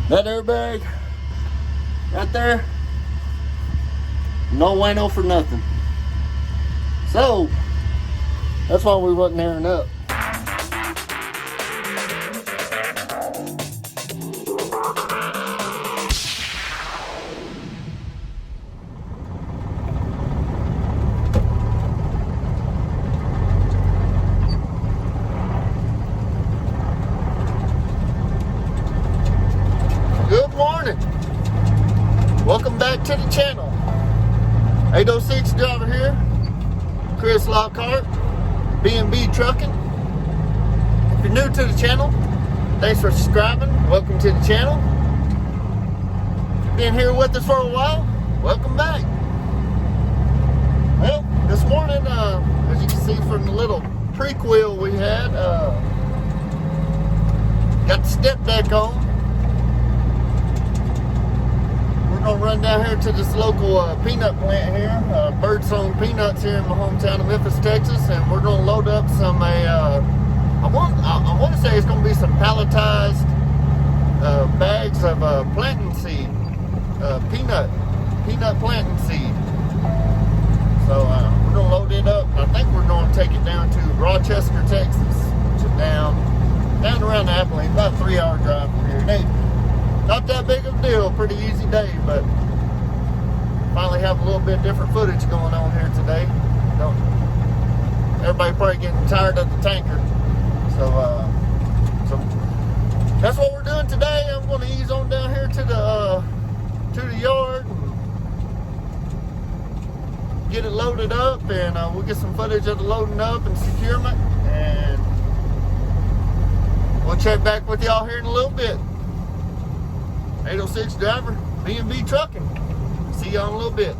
That airbag right there, no bueno for nothing. So that's why we wasn't airing up. Good morning. Welcome back to the channel. 806 driver here. Chris Lockhart, B&B Trucking. If you're new to the channel, thanks for subscribing. Welcome to the channel. If you've been here with us for a while, welcome back. Well, this morning, as you can see from the little prequel we had, got the step deck on. We're gonna run down here to this local peanut plant here, Birdsong Peanuts here in my hometown of Memphis, Texas, and we're gonna load up some I want to say it's gonna be some palletized bags of planting seed, peanut planting seed. So we're gonna load it up. I think we're gonna take it down to Rochester, Texas, which is down around Abilene, about a 3-hour drive from here. Not that big of a deal, pretty easy day, but finally have a little bit different footage going on here today. Everybody probably getting tired of the tanker. So that's what we're doing today. I'm going to ease on down here to the yard and get it loaded up, and we'll get some footage of the loading up and securement, and we'll check back with y'all here in a little bit. 806 driver, B&B Trucking. See y'all in a little bit.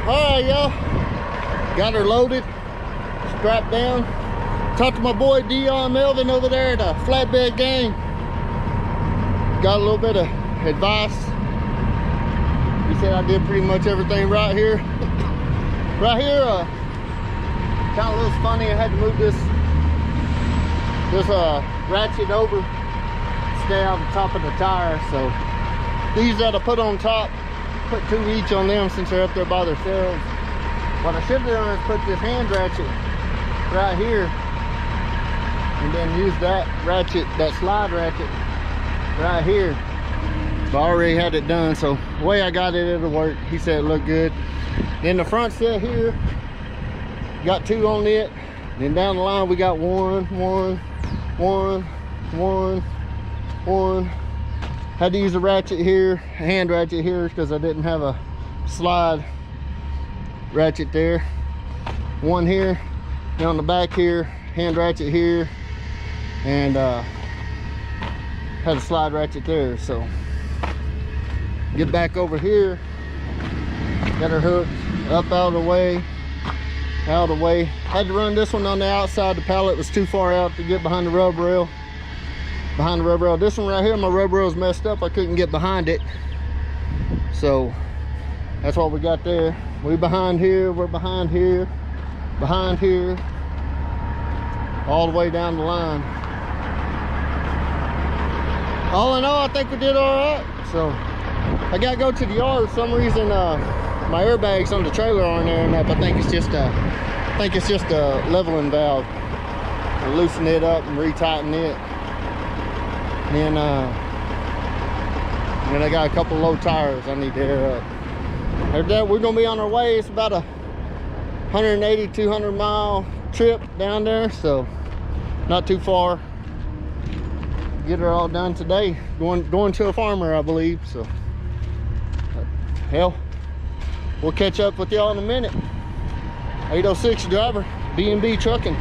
Alright, y'all. Got her loaded, strapped down. Talked to my boy Dion Melvin over there at the Flatbed Gang. Got a little bit of advice. He said I did pretty much everything right here. Right here, kind of looks funny. I had to move this ratchet over, stay on the top of the tire. So these that I put on top, put 2 each on them since they're up there by themselves. What I should have done is put this hand ratchet right here and then use that ratchet, that slide ratchet right here. But I already had it done, so the way I got it, it'll work. He said it looked good. Then the front set here, got 2 on it. Then down the line we got one. Had to use a ratchet here, a hand ratchet here, because I didn't have a slide ratchet there. One here, and on the back here, hand ratchet here, and had a slide ratchet there. So get back over here, got her hooked up out of the way. Had to run this one on the outside. The pallet was too far out to get behind the rub rail. This one right here, my rub rail's messed up. I couldn't get behind it, so that's what we got there. We're behind here, all the way down the line. All in all, I think we did all right. So I gotta go to the yard. For some reason my airbags on the trailer aren't airing up. I think it's just a leveling valve. I'll loosen it up and retighten it. And then I got a couple low tires I need to air up. After that, we're gonna be on our way. It's about a 180, 200 mile trip down there, so not too far. Get her all done today. Going to a farmer, I believe. So hell, we'll catch up with y'all in a minute. 806 driver, B&B Trucking.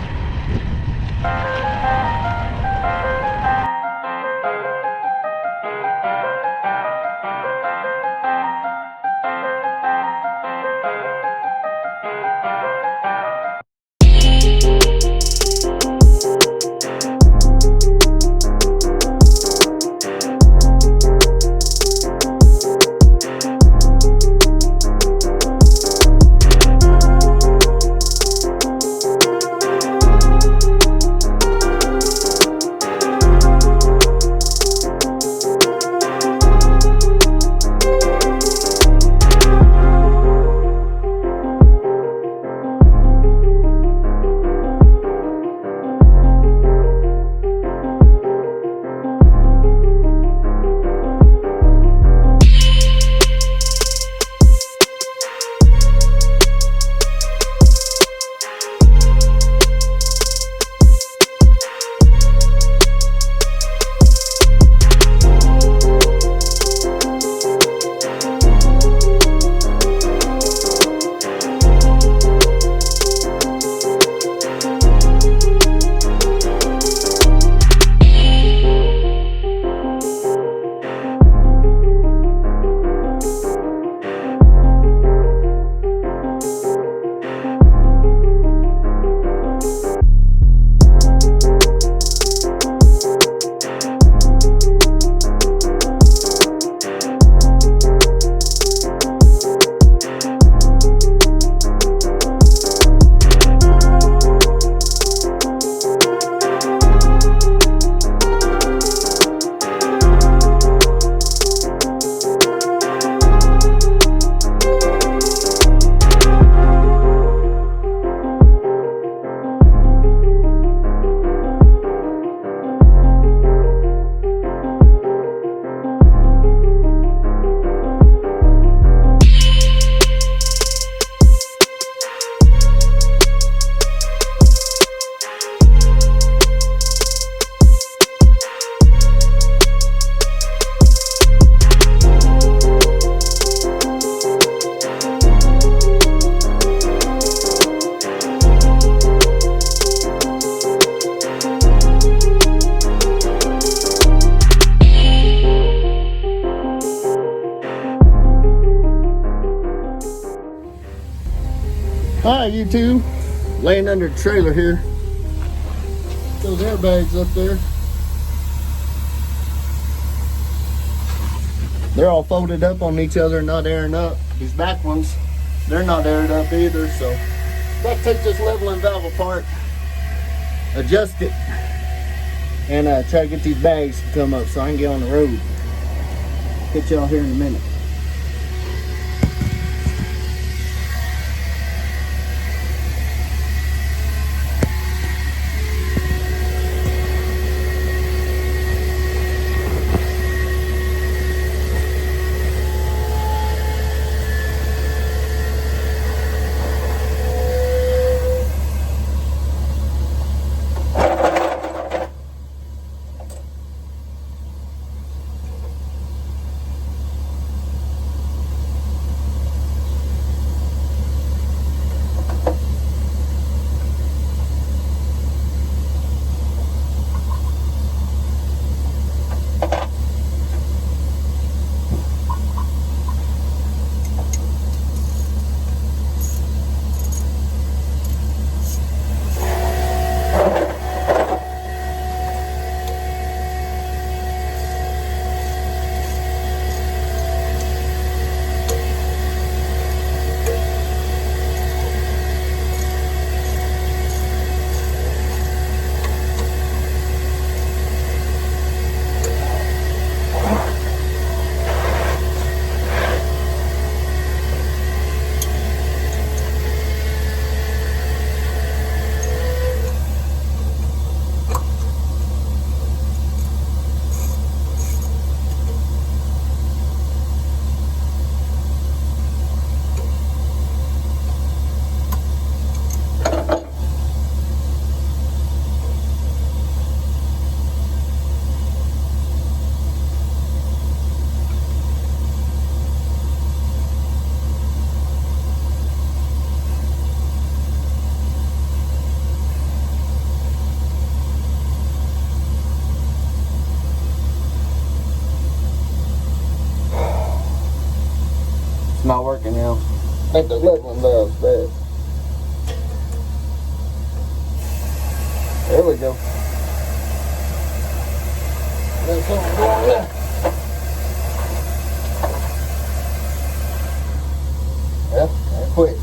YouTube, laying under the trailer here. Those airbags up there, they're all folded up on each other, not airing up. These back ones, they're not aired up either. So got to take this leveling valve apart, adjust it, and try to get these bags to come up so I can get on the road. Hit y'all here in a minute. Not working now. I think the leveling valve's bad. There we go. There's something going there. Yep, that quick.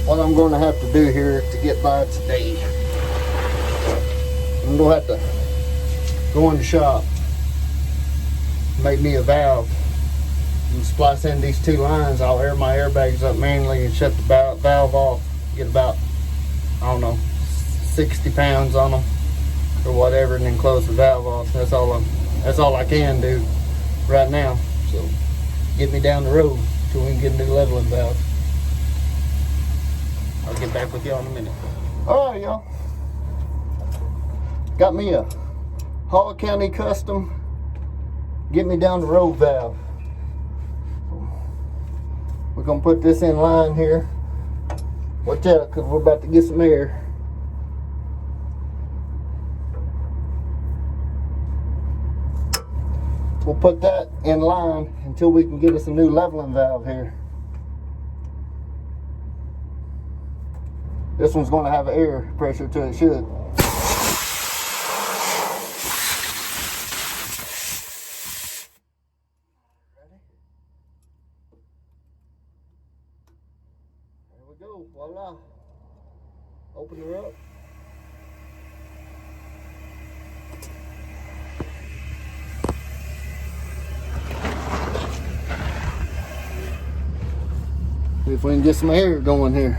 What I'm going to have to do here to get by today, I'm going to have to go in the shop, make me a valve, and splice in these two lines. I'll air my airbags up manually and shut the valve off. Get about, I don't know, 60 pounds on them or whatever, and then close the valve off. That's all I can do right now. So get me down the road till we can get a new leveling valve. I'll get back with y'all in a minute. All right, y'all. Got me a Hall County Custom get me down the road valve. We're gonna put this in line here. Watch out, because we're about to get some air. We'll put that in line until we can get us a new leveling valve here. This one's going to have air pressure to it should. Ready? There we go, voila. Open her up. See if we can get some air going here.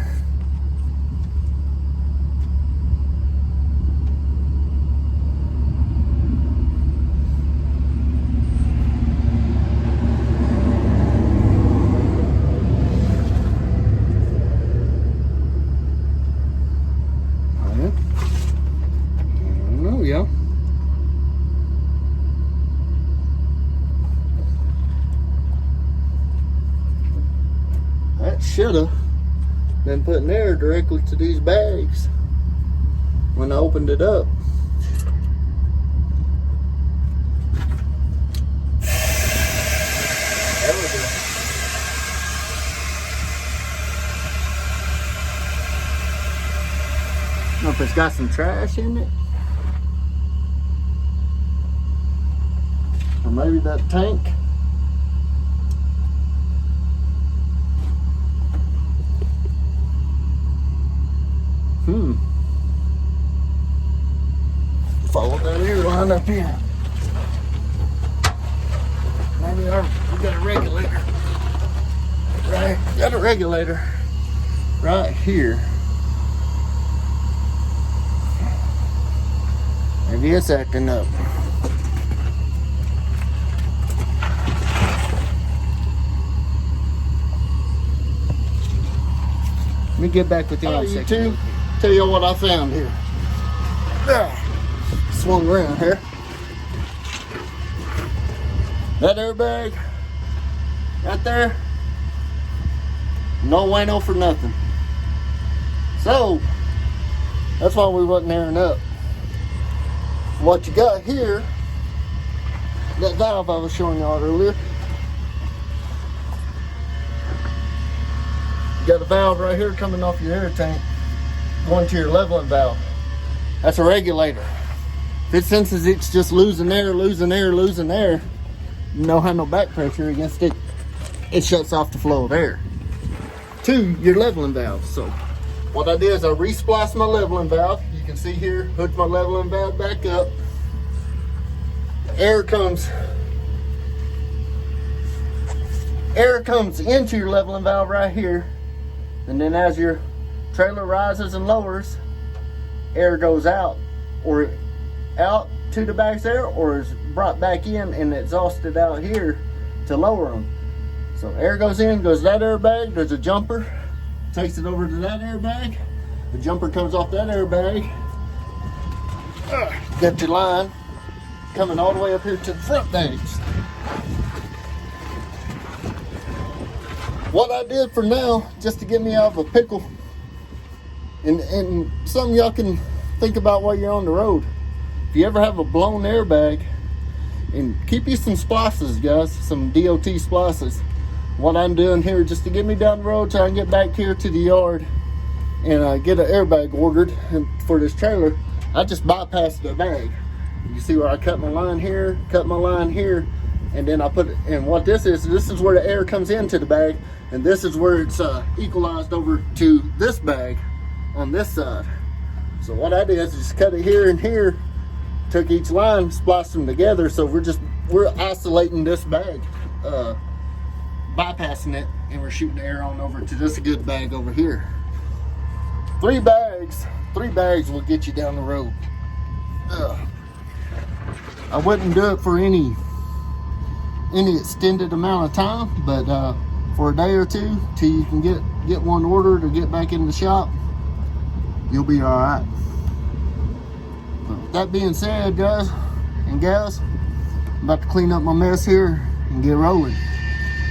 Yeah. That should have been putting air directly to these bags when I opened it up. There we go. I don't know if it's got some trash in it. Or maybe that tank. Follow that air line up here. Maybe we got a regulator. Right, got a regulator right here. Maybe it's acting up. Let me get back with you in a second. Tell you what I found here. Swung around here. That airbag right there, no bueno for nothing. So that's why we wasn't airing up. What you got here, that valve I was showing y'all earlier. You got a valve right here coming off your air tank, going to your leveling valve. That's a regulator. If it senses it's just losing air, you don't have no back pressure against it, it shuts off the flow of air to your leveling valve. So what I did is I re-spliced my leveling valve. You can see here, hooked my leveling valve back up. Air comes into your leveling valve right here. And then as your trailer rises and lowers, air goes out, or out to the bags there, or is brought back in and exhausted out here to lower them. So air goes in, goes to that airbag, there's a jumper, takes it over to that airbag, the jumper comes off that airbag, got your line coming all the way up here to the front bags. What I did for now, just to get me out of a pickle, and something y'all can think about while you're on the road. If you ever have a blown airbag, and keep you some splices, guys, some DOT splices. What I'm doing here, just to get me down the road till I can get back here to the yard and get an airbag ordered for this trailer, I just bypassed the bag. You see where I cut my line here, and then I put it, and what this is where the air comes into the bag, and this is where it's equalized over to this bag on this side. So what I did is just cut it here and here, took each line, spliced them together, so we're isolating this bag, bypassing it, and we're shooting the air on over to this good bag over here. Three bags will get you down the road. I wouldn't do it for any extended amount of time, but for a day or two till you can get one ordered or get back in the shop, you'll be all right. But that being said, guys and gals, I'm about to clean up my mess here and get rolling.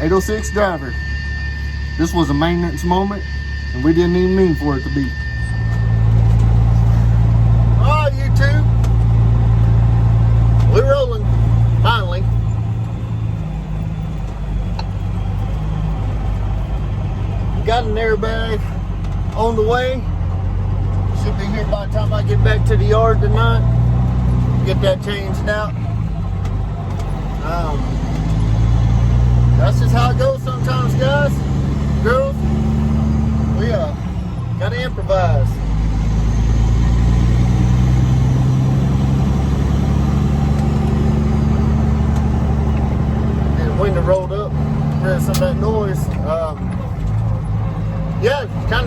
806 driver, this was a maintenance moment, and we didn't even mean for it to be. All right, YouTube, we're rolling finally. Got an airbag on the way. Should be here by the time I get back to the yard tonight. Get that changed out. That's just how it goes sometimes, guys, girls. We gotta improvise. And the window rolled up, read some of that noise.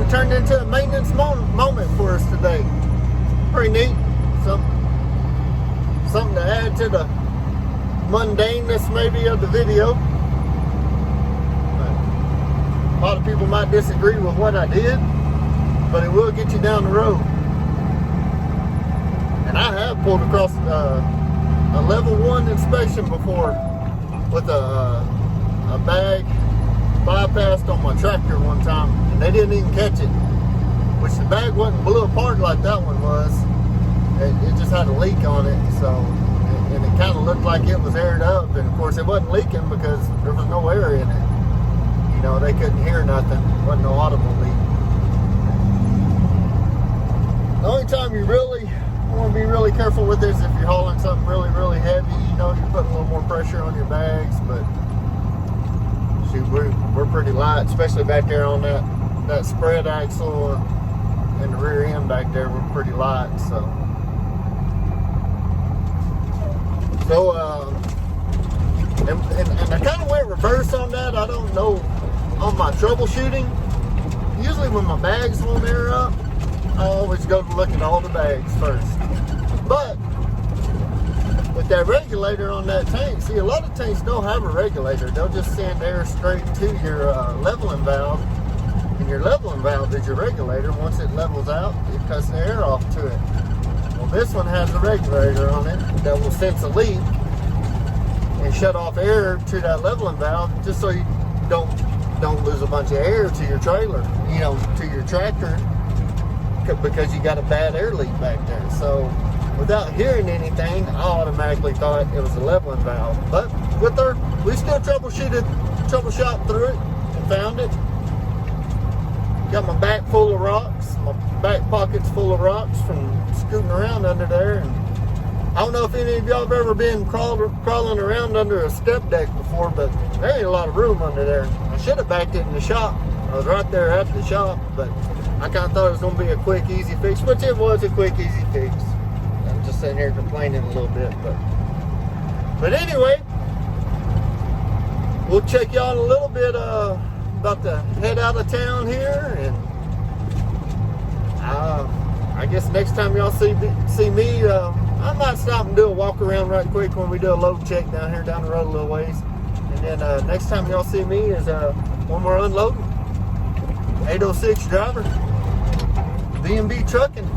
it turned into a maintenance moment for us today. Pretty neat. Something to add to the mundaneness maybe of the video. A lot of people might disagree with what I did, but it will get you down the road. And I have pulled across a level 1 inspection before with a bag bypassed on my tractor one time, and they didn't even catch it. Which the bag wasn't blew apart like that one was. It just had a leak on it, so and it kind of looked like it was aired up, and of course it wasn't leaking because there was no air in it. You know, they couldn't hear nothing. There wasn't no audible leak. The only time you really want to be really careful with this if you're hauling something really, really heavy. You know, you're putting a little more pressure on your bags, but shoot, we're pretty light, especially back there on that spread axle and the rear end back there. We're pretty light, so and I kind of went reverse on that. I don't know on my troubleshooting. Usually when my bags won't air up, I always go to look at all the bags first. But with that regulator on that tank, see, a lot of tanks don't have a regulator. They'll just send air straight to your leveling valve, and your leveling valve is your regulator. Once it levels out, it cuts the air off to it. Well, this one has a regulator on it that will sense a leak and shut off air to that leveling valve, just so you don't lose a bunch of air to your trailer, you know, to your tractor, because you got a bad air leak back there. So without hearing anything, I automatically thought it was a leveling valve. But we still troubleshot through it and found it. Got my back full of rocks, my back pockets full of rocks from scooting around under there. And I don't know if any of y'all have ever been crawling around under a step deck before, but there ain't a lot of room under there. I should have backed it in the shop. I was right there at the shop, but I kind of thought it was going to be a quick, easy fix, which it was a quick, easy fix. I'm just sitting here complaining a little bit, but anyway, we'll check y'all in a little bit about to head out of town here, and I guess next time y'all see me, I might stop and do a walk around right quick when we do a load check down here down the road a little ways, and then next time y'all see me is when we're unloading. 806 driver, B&B Trucking.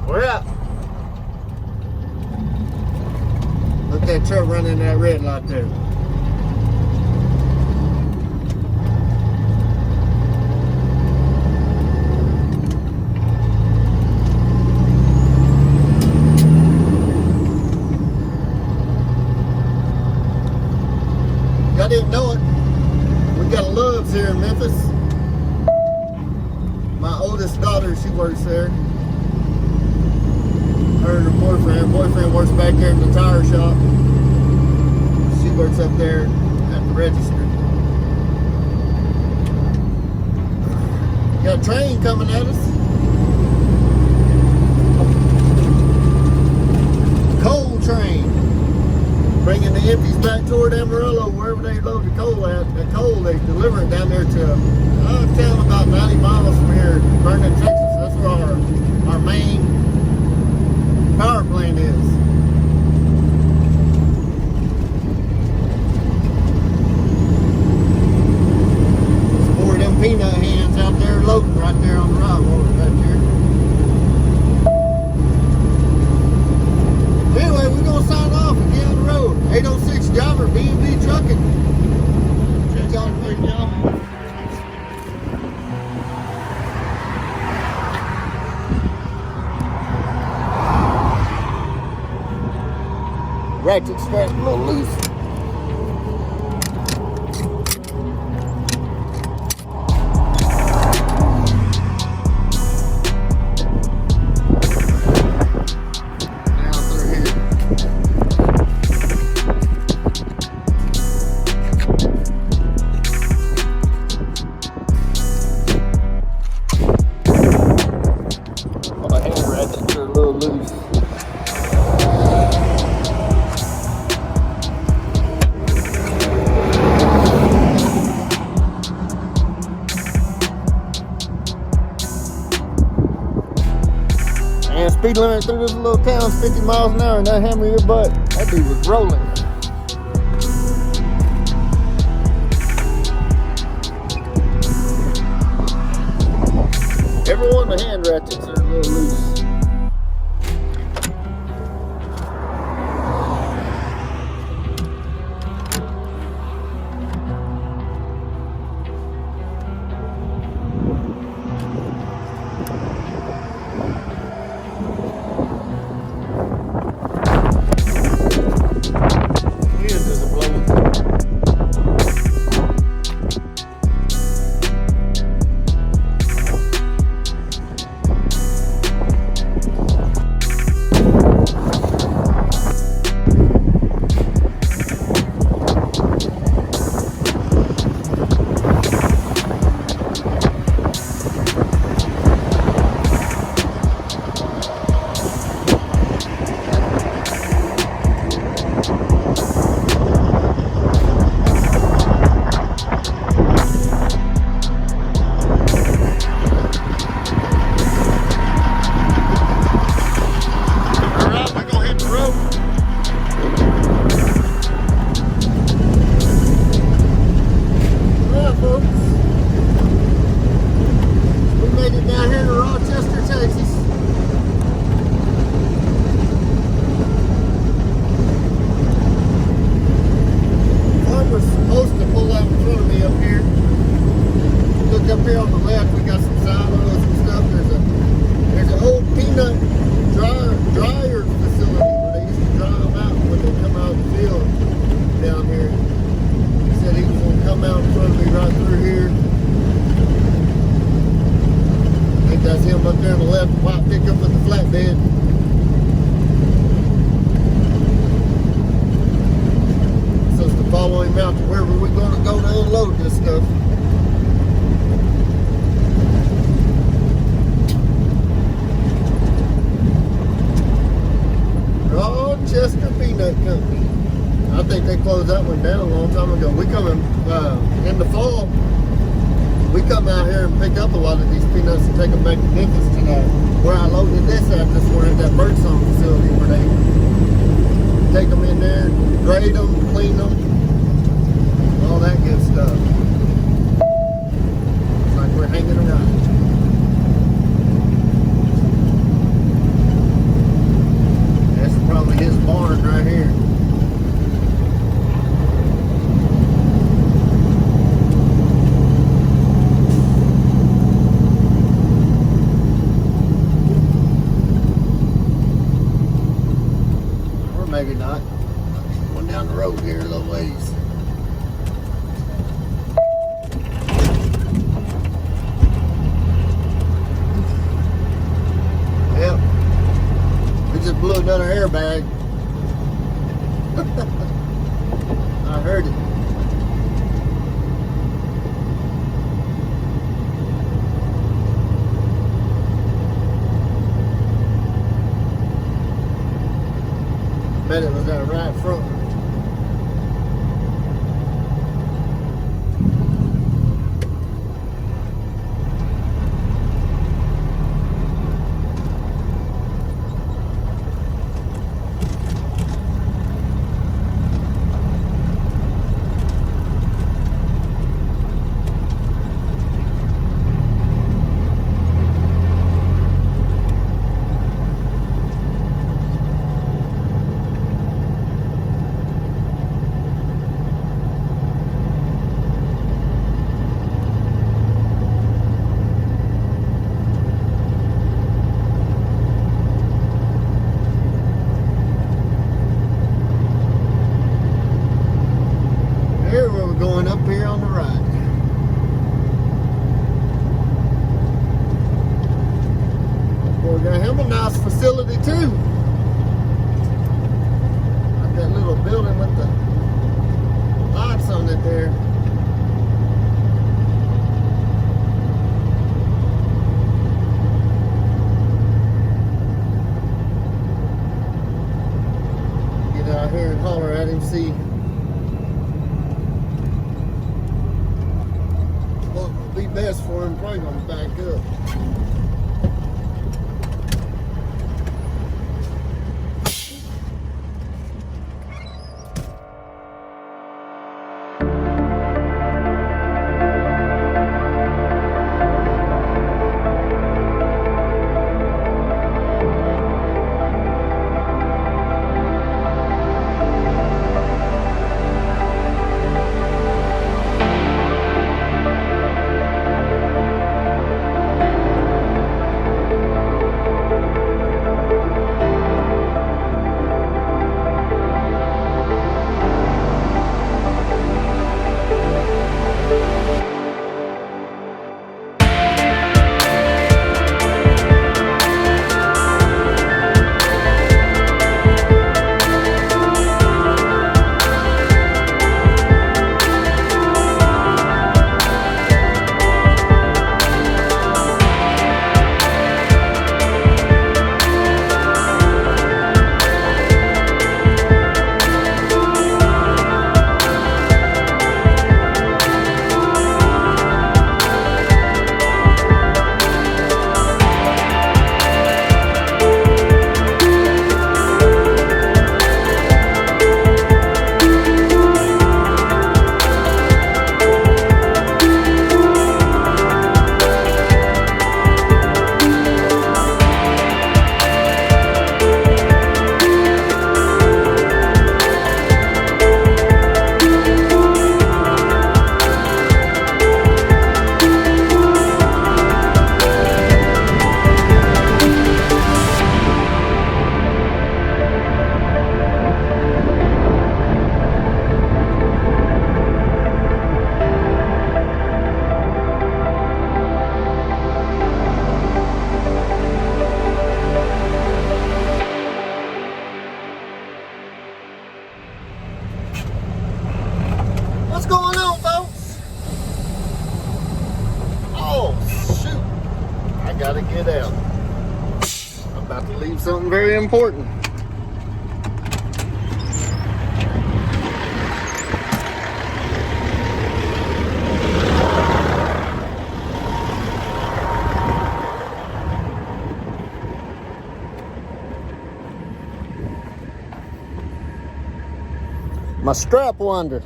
We're out. Look at that truck running that red light there. Y'all didn't know it. We got a Love's here in Memphis. My oldest daughter, she works there. Her and her boyfriend works back there in the tire shop. She works up there at the register. Got a train coming at us. Coal train. Bringing the empties back toward Amarillo, wherever they load the coal at. The coal, they deliver it down there to a town about 90 miles from here, Vernon, Texas. That's where our main power plant is. There's 4 of them peanut hands out there loading right there on the road right there. Anyway, we're going to sign off and get on the road. 806 driver, B&B Trucking. Check y'all later, y'all. Ratchet strap a little loose. speed limit through this little town is 50 miles an hour and that hammer your butt. That dude was rolling. Every one of the hand ratchets are a little loose. Rochester Peanut Company. I think they closed that one down a long time ago. We come in the fall. We come out here and pick up a lot of these peanuts and take them back to Memphis tonight. Where I loaded this at this morning at that Birdsong facility where they take them in there, grade them, clean them, all that good stuff. It's like we're hanging around. That's probably his barn right here. Maybe not. One down the road here a little ways. Yep. We just blew another airbag. I heard it. Bet it was that right front. Going up here on the right. Boy, got him a nice facility too. Like that little building with the lights on it there. Get out here and holler at him, see be best for him. Probably gonna back up. something very important. My strap winder.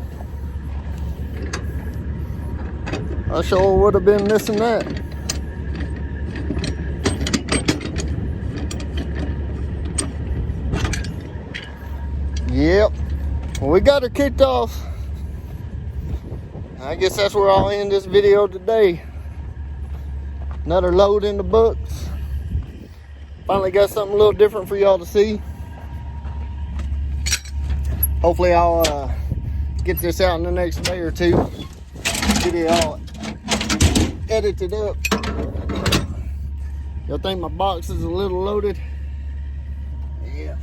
I sure would have been missing that. Yep. Well, we got her kicked off. I guess that's where I'll end this video today. Another load in the books. Finally got something a little different for y'all to see. Hopefully I'll get this out in the next day or two. Get it all edited up. Y'all think my box is a little loaded? Yeah.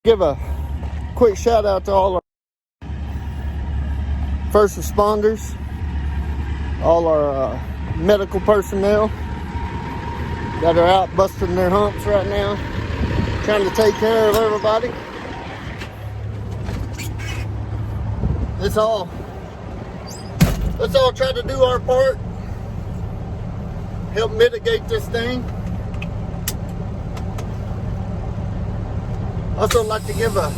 Give a quick shout out to all our first responders, all our medical personnel that are out busting their humps right now, trying to take care of everybody. Let's all try to do our part, help mitigate this thing. Also like to give a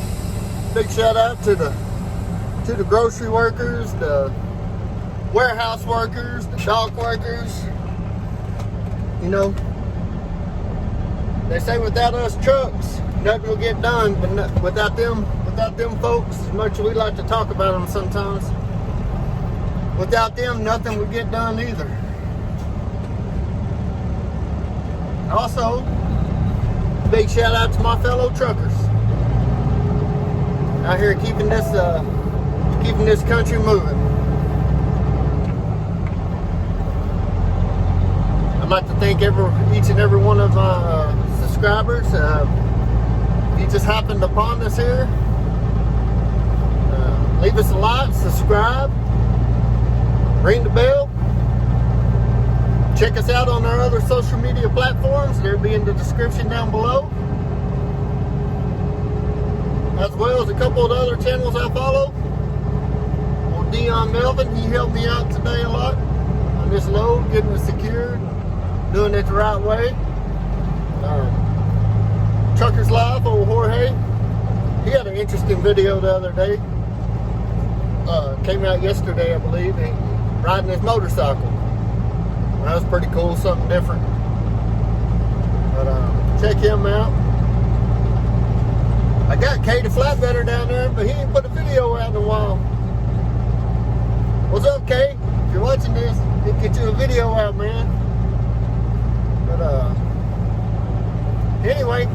big shout out to the grocery workers, the warehouse workers, the dock workers. You know, they say without us trucks, nothing will get done, but without them folks, as much as we like to talk about them sometimes, without them, nothing would get done either. Also, big shout out to my fellow truckers out here keeping this country moving. I'd like to thank each and every one of my subscribers. If you just happened upon us here, leave us a like, subscribe, ring the bell. Check us out on our other social media platforms. They'll be in the description down below. As well as a couple of the other channels I follow. Well, Dion Melvin, he helped me out today a lot on this load, getting it secured, doing it the right way. Truckers Live, old Jorge, he had an interesting video the other day. Came out yesterday, I believe, riding his motorcycle. That was pretty cool, something different. But check him out. I got Kay the Flatbedder down there, but he ain't put a video out in a while. What's up, Kay? If you're watching this, get you a video out, man. But anyway,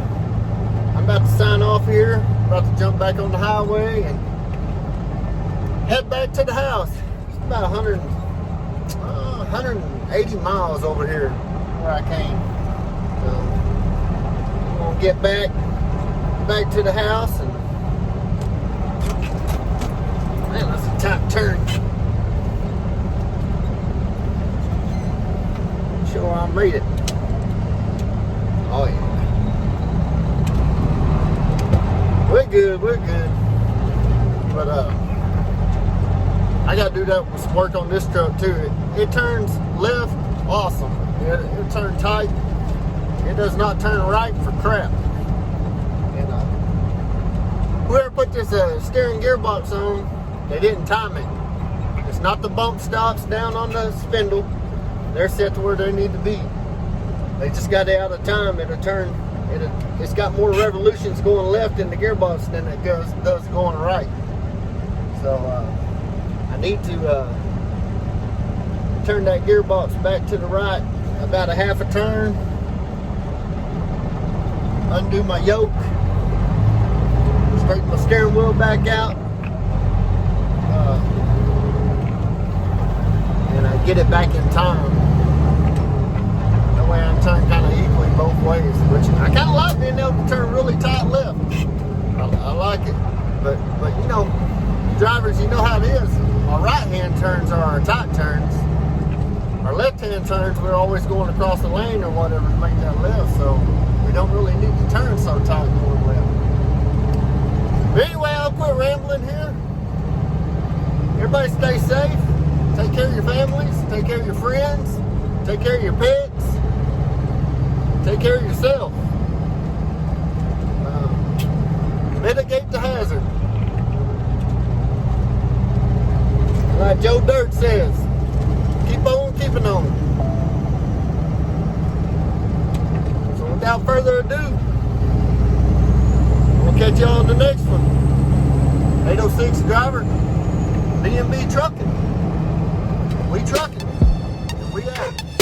I'm about to sign off here. About to jump back on the highway and head back to the house. It's about 180 miles over here where I came. So I'm gonna get back to the house, and man, that's a tight turn. Sure, I made it. Oh yeah, we're good. But I gotta do that some work on this truck too. It turns left, awesome. It turns tight. It does not turn right for crap. And whoever put this steering gearbox on, they didn't time it. It's not the bump stops down on the spindle. They're set to where they need to be. They just got it out of time. It's got more revolutions going left in the gearbox than it does going right. So I need to turn that gearbox back to the right about a half a turn. Undo my yoke. Straighten my steering wheel back out. And I get it back in time. That way I can turn kind of equally both ways. Which I kind of like being able to turn really tight left. I like it. But you know, drivers, you know how it is. Our right-hand turns are our tight turns. Our left-hand turns, we're always going across the lane or whatever to make that left, so we don't really need to turn so tight going left. But anyway, I'll quit rambling here. Everybody stay safe. Take care of your families. Take care of your friends. Take care of your pets. Take care of yourself. Mitigate the hazard. Like Joe Dirt says, keep on keeping on. So without further ado, we'll catch y'all on the next one. 806 driver, B&B Trucking. We trucking. We out.